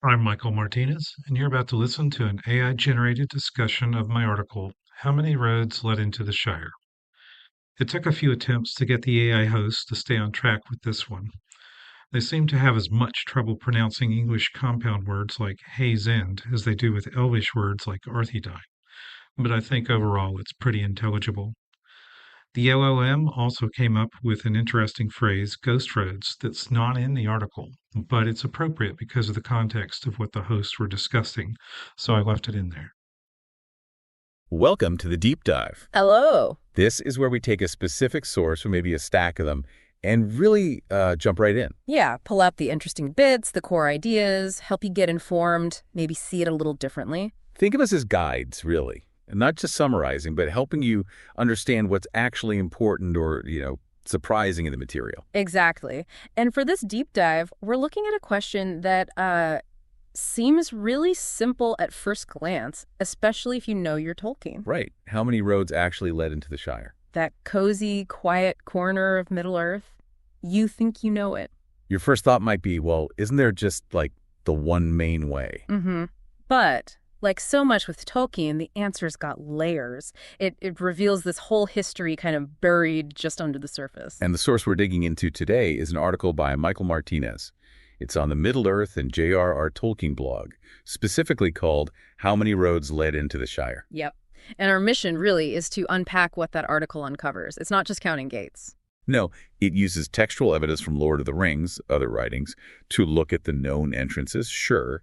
I'm Michael Martinez, and you're about to listen to an AI-generated discussion of my article, How Many Roads Led into the Shire? It took a few attempts to get the AI host to stay on track with this one. They seem to have as much trouble pronouncing English compound words like Haysend as they do with Elvish words like Arthedain, but I think overall it's pretty intelligible. The LLM also came up with an interesting phrase, ghost roads, that's not in the article, but it's appropriate because of the context of what the hosts were discussing, so I left it in there. Welcome to the deep dive. Hello. This is where we take a specific source, or maybe a stack of them, and really jump right in. Yeah, pull out the interesting bits, the core ideas, help you get informed, maybe see it a little differently. Think of us as guides, really, and not just summarizing, but helping you understand what's actually important or, surprising in the material. Exactly. And for this deep dive, we're looking at a question that seems really simple at first glance, especially if you know your Tolkien. Right. How many roads actually led into the Shire? That cozy, quiet corner of Middle-earth, you think you know it. Your first thought might be, well, isn't there just, the one main way? Mm-hmm. But like so much with Tolkien, the answer's got layers. It reveals this whole history kind of buried just under the surface. And the source we're digging into today is an article by Michael Martinez. It's on the Middle-earth and J.R.R. Tolkien Blog, specifically called How Many Roads Led into the Shire? Yep. And our mission really is to unpack what that article uncovers. It's not just counting gates. No, it uses textual evidence from Lord of the Rings, other writings, to look at the known entrances, sure,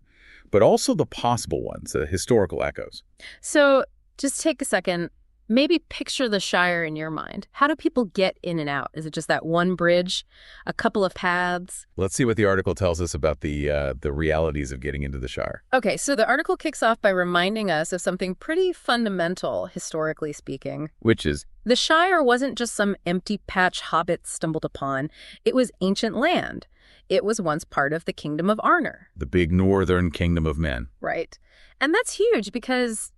but also the possible ones, the historical echoes. So just take a second. Maybe picture the Shire in your mind. How do people get in and out? Is it just that one bridge, a couple of paths? Let's see what the article tells us about the realities of getting into the Shire. Okay, so the article kicks off by reminding us of something pretty fundamental, historically speaking. Which is? The Shire wasn't just some empty patch hobbits stumbled upon. It was ancient land. It was once part of the kingdom of Arnor. The big northern kingdom of men. Right. And that's huge because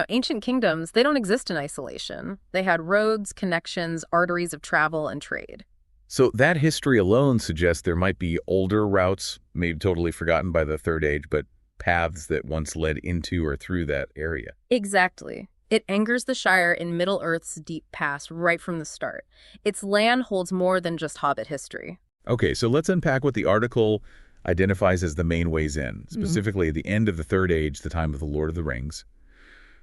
ancient kingdoms, they don't exist in isolation. They had roads, connections, arteries of travel and trade. So that history alone suggests there might be older routes, maybe totally forgotten by the Third Age, but paths that once led into or through that area. Exactly. It anchors the Shire in Middle-earth's deep past right from the start. Its land holds more than just Hobbit history. Okay, so let's unpack what the article identifies as the main ways in, specifically the end of the Third Age, the time of the Lord of the Rings.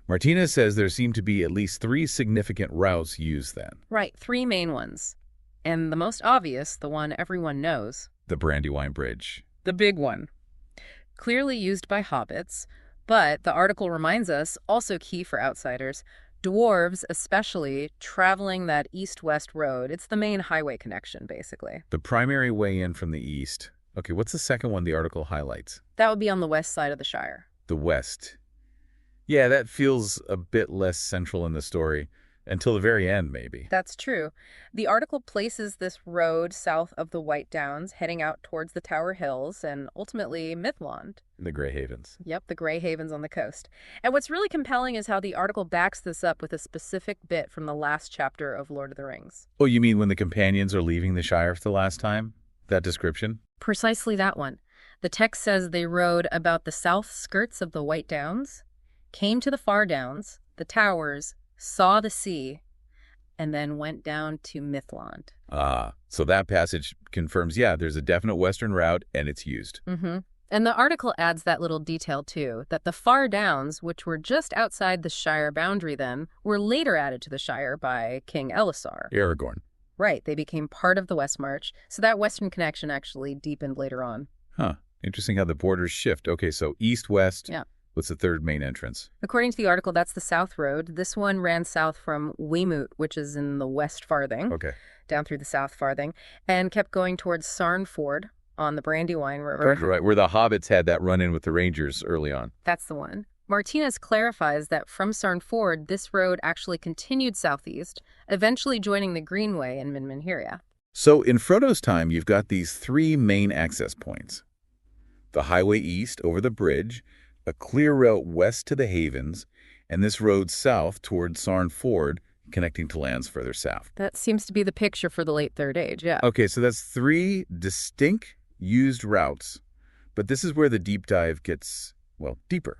Martinez says there seem to be at least 3 significant routes used then. Right, 3 main ones. And the most obvious, the one everyone knows. The Brandywine Bridge. The big one. Clearly used by hobbits, but the article reminds us, also key for outsiders, dwarves especially, traveling that east-west road. It's the main highway connection, basically. The primary way in from the east. Okay, what's the second one the article highlights? That would be on the west side of the Shire. The west. Yeah, that feels a bit less central in the story. Until the very end, maybe. That's true. The article places this road south of the White Downs, heading out towards the Tower Hills and ultimately Mithlond. The Grey Havens. Yep, the Grey Havens on the coast. And what's really compelling is how the article backs this up with a specific bit from the last chapter of Lord of the Rings. Oh, you mean when the companions are leaving the Shire for the last time? That description? Precisely that one. The text says they rode about the south skirts of the White Downs, came to the far downs, the towers, saw the sea, and then went down to Mithlond. Ah, so that passage confirms, there's a definite western route, and it's used. Mm-hmm. And the article adds that little detail, too, that the far downs, which were just outside the Shire boundary then, were later added to the Shire by King Elisar. Aragorn. Right, they became part of the West March, so that western connection actually deepened later on. Huh, interesting how the borders shift. Okay, so east-west. Yeah. What's the third main entrance? According to the article, that's the South Road. This one ran south from Weymouth, which is in the West Farthing, Okay. down through the South Farthing, and kept going towards Sarn Ford on the Brandywine River. Right, where the hobbits had that run-in with the Rangers early on. That's the one. Martinez clarifies that from Sarn Ford, this road actually continued southeast, eventually joining the Greenway in Minminheria. So in Frodo's time, you've got these 3 main access points. The highway east over the bridge, a clear route west to the Havens, and this road south toward Sarn Ford, connecting to lands further south. That seems to be the picture for the late Third Age, yeah. Okay, so that's 3 distinct used routes, But this is where the deep dive gets, well, deeper.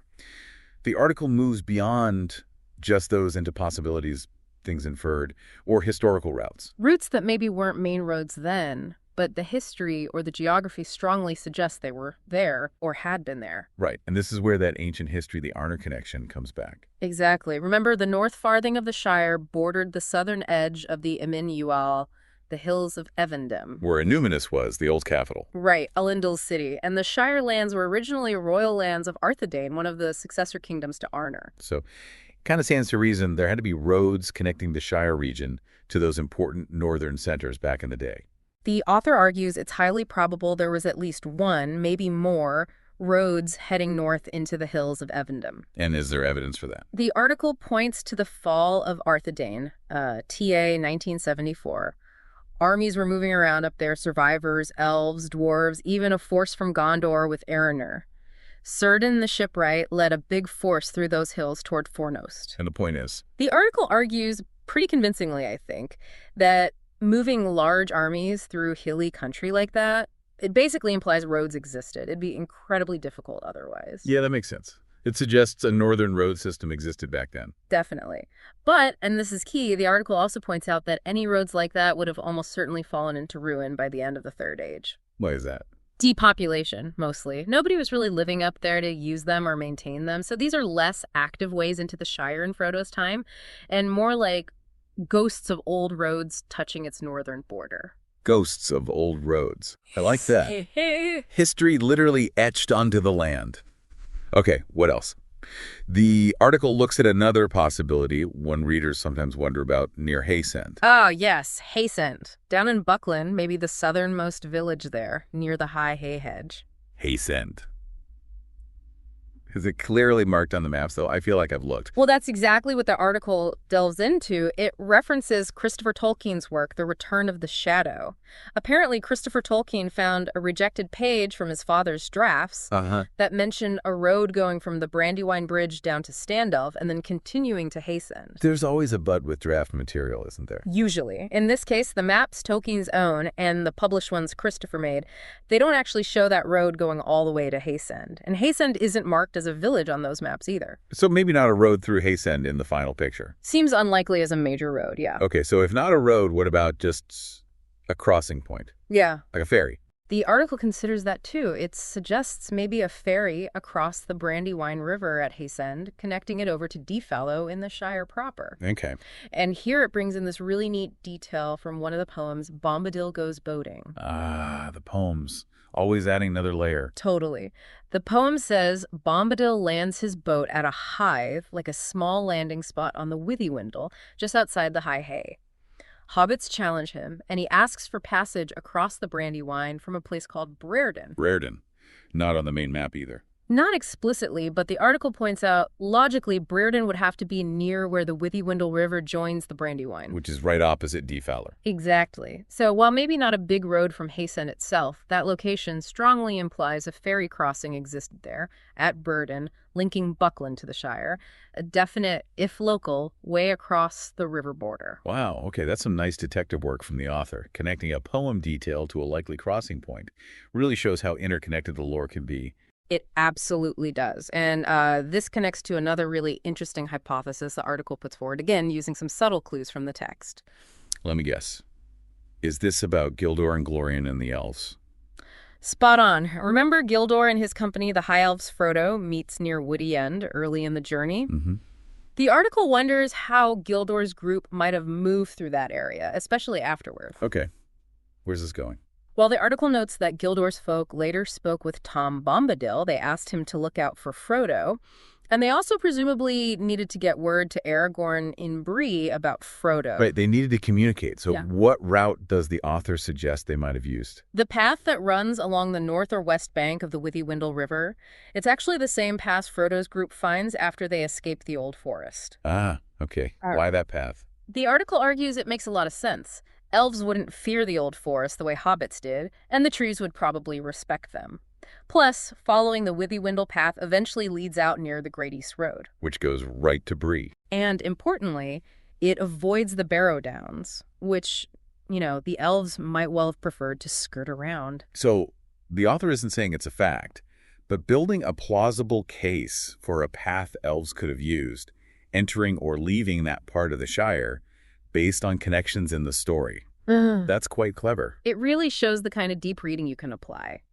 The article moves beyond just those into possibilities, things inferred, or historical routes. Routes that maybe weren't main roads then, but the history or the geography strongly suggests they were there or had been there. Right, and this is where that ancient history, the Arnor connection, comes back. Exactly. Remember, the north farthing of the Shire bordered the southern edge of the Emyn, the hills of Evendom. Where Numinous was, the old capital. Right, Elendil's city. And the Shire lands were originally royal lands of Arthedain, one of the successor kingdoms to Arnor. So kind of stands to reason there had to be roads connecting the Shire region to those important northern centers back in the day. The author argues it's highly probable there was at least one, maybe more, roads heading north into the hills of Evendom. And is there evidence for that? The article points to the fall of Arthedain, TA 1974. Armies were moving around up there, survivors, elves, dwarves, even a force from Gondor with Arnor. Círdan the shipwright led a big force through those hills toward Fornost. And the point is? The article argues, pretty convincingly I think, that moving large armies through hilly country like that, it basically implies roads existed. It'd be incredibly difficult otherwise. Yeah, that makes sense. It suggests a northern road system existed back then. Definitely. But, and this is key, the article also points out that any roads like that would have almost certainly fallen into ruin by the end of the Third Age. Why is that? Depopulation, mostly. Nobody was really living up there to use them or maintain them, so these are less active ways into the Shire in Frodo's time, and more like ghosts of old roads touching its northern border. Ghosts of old roads. I like that. Hey. History literally etched onto the land. Okay, what else? The article looks at another possibility one readers sometimes wonder about near Haysend. Oh, yes, Haysend. Down in Buckland, maybe the southernmost village there, near the high hay hedge. Haysend. Is it clearly marked on the maps, though? I feel like I've looked. Well, that's exactly what the article delves into. It references Christopher Tolkien's work, The Return of the Shadow. Apparently, Christopher Tolkien found a rejected page from his father's drafts that mentioned a road going from the Brandywine Bridge down to Standelf and then continuing to Haysend. There's always a bud with draft material, isn't there? Usually. In this case, the maps Tolkien's own and the published ones Christopher made, they don't actually show that road going all the way to Haysend. And Haysend isn't marked as a village on those maps either. So maybe not a road through Haysend in the final picture. Seems unlikely as a major road, yeah. Okay, so if not a road, what about just a crossing point? Yeah. Like a ferry? The article considers that too. It suggests maybe a ferry across the Brandywine River at Haysend, connecting it over to Deefallow in the Shire proper. Okay. And here it brings in this really neat detail from one of the poems, Bombadil Goes Boating. Ah, the poems. Always adding another layer. Totally. The poem says, Bombadil lands his boat at a hithe, like a small landing spot on the Withywindle, just outside the High Hay. Hobbits challenge him, and he asks for passage across the Brandywine from a place called Brereton. Brereton. Not on the main map either. Not explicitly, but the article points out, logically, Brereton would have to be near where the Withywindle River joins the Brandywine. Which is right opposite Deefallow. Exactly. So while maybe not a big road from Haysend itself, that location strongly implies a ferry crossing existed there, at Brereton, linking Buckland to the Shire, a definite, if local, way across the river border. Wow, okay, that's some nice detective work from the author. Connecting a poem detail to a likely crossing point really shows how interconnected the lore can be. It absolutely does. And this connects to another really interesting hypothesis the article puts forward, again, using some subtle clues from the text. Let me guess. Is this about Gildor and Glorian and the elves? Spot on. Remember Gildor and his company, the High Elves Frodo, meets near Woody End early in the journey? Mm-hmm. The article wonders how Gildor's group might have moved through that area, especially afterward. Okay. Where's this going? While the article notes that Gildor's folk later spoke with Tom Bombadil, they asked him to look out for Frodo, and they also presumably needed to get word to Aragorn in Bree about Frodo. Right, they needed to communicate. So Yeah. What route does the author suggest they might have used? The path that runs along the north or west bank of the Withywindle River, it's actually the same path Frodo's group finds after they escape the Old Forest. Ah, okay. Why that path? The article argues it makes a lot of sense. Elves wouldn't fear the Old Forest the way hobbits did, and the trees would probably respect them. Plus, following the Withywindle path eventually leads out near the Great East Road. Which goes right to Bree. And importantly, it avoids the Barrow Downs, which, the elves might well have preferred to skirt around. So the author isn't saying it's a fact. but building a plausible case for a path elves could have used, entering or leaving that part of the Shire, based on connections in the story. That's quite clever. It really shows the kind of deep reading you can apply.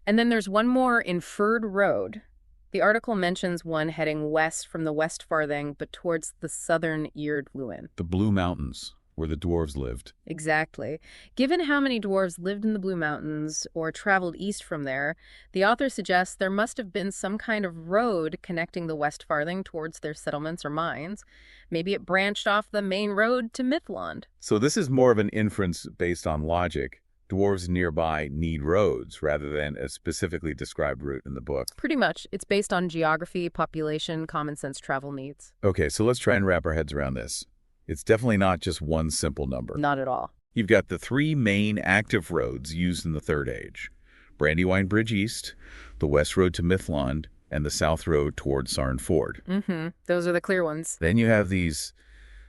And then there's one more inferred road. The article mentions one heading west from the West Farthing, but towards the southern Eared Lewin. The Blue Mountains, where the dwarves lived. Exactly. Given how many dwarves lived in the Blue Mountains or traveled east from there, the author suggests there must have been some kind of road connecting the West Farthing towards their settlements or mines. Maybe it branched off the main road to Mithlond. So this is more of an inference based on logic. Dwarves nearby need roads rather than a specifically described route in the book. Pretty much. It's based on geography, population, common sense travel needs. Okay, so let's try and wrap our heads around this. It's definitely not just one simple number. Not at all. You've got the three main active roads used in the Third Age. Brandywine Bridge East, the West Road to Mithlond, and the South Road toward Sarn Ford. Those are the clear ones. Then you have these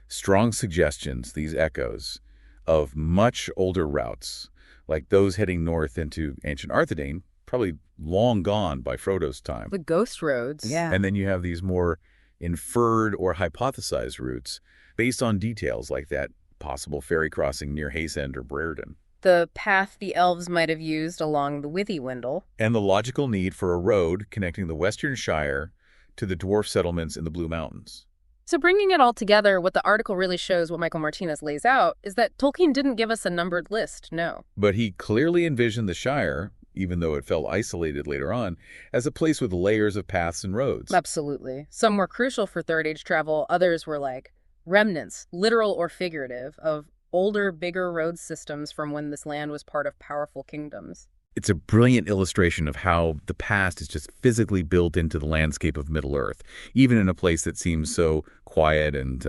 strong suggestions, these echoes, of much older routes, like those heading north into ancient Arthedain, probably long gone by Frodo's time. The ghost roads. Yeah. And then you have these more inferred or hypothesized routes based on details like that possible ferry crossing near Haysend or Brereton. The path the elves might have used along the Withywindle. And the logical need for a road connecting the Western Shire to the dwarf settlements in the Blue Mountains. So bringing it all together, what the article really shows, what Michael Martinez lays out, is that Tolkien didn't give us a numbered list, no. But he clearly envisioned the Shire, even though it felt isolated later on, as a place with layers of paths and roads. Absolutely. Some were crucial for Third Age travel, others were like remnants, literal or figurative, of older, bigger road systems from when this land was part of powerful kingdoms. It's a brilliant illustration of how the past is just physically built into the landscape of Middle-earth, even in a place that seems so quiet and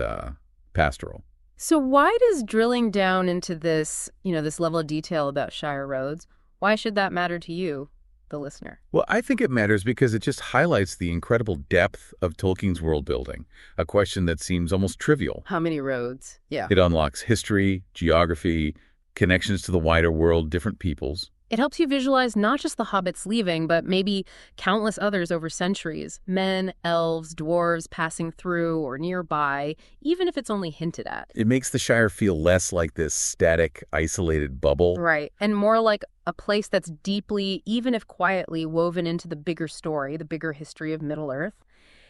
pastoral. So why does drilling down into this, this level of detail about Shire roads, why should that matter to you, the listener? Well, I think it matters because it just highlights the incredible depth of Tolkien's world building, a question that seems almost trivial. How many roads? Yeah. It unlocks history, geography, connections to the wider world, different peoples. It helps you visualize not just the hobbits leaving, but maybe countless others over centuries. Men, elves, dwarves passing through or nearby, even if it's only hinted at. It makes the Shire feel less like this static, isolated bubble. Right, and more like a place that's deeply, even if quietly, woven into the bigger story, the bigger history of Middle-earth.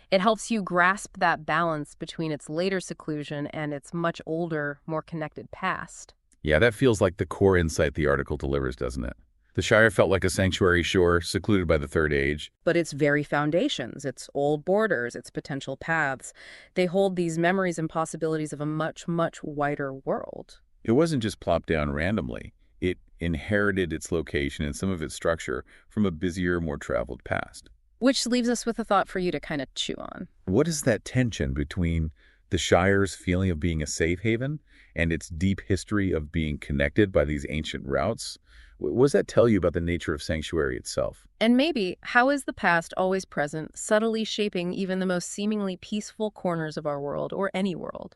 It helps you grasp that balance between its later seclusion and its much older, more connected past. Yeah, that feels like the core insight the article delivers, doesn't it? The Shire felt like a sanctuary shore, secluded by the Third Age. But its very foundations, its old borders, its potential paths, they hold these memories and possibilities of a much, much wider world. It wasn't just plopped down randomly. It inherited its location and some of its structure from a busier, more traveled past. Which leaves us with a thought for you to kind of chew on. What is that tension between the Shire's feeling of being a safe haven and its deep history of being connected by these ancient routes? What does that tell you about the nature of sanctuary itself? And maybe, how is the past always present, subtly shaping even the most seemingly peaceful corners of our world, or any world?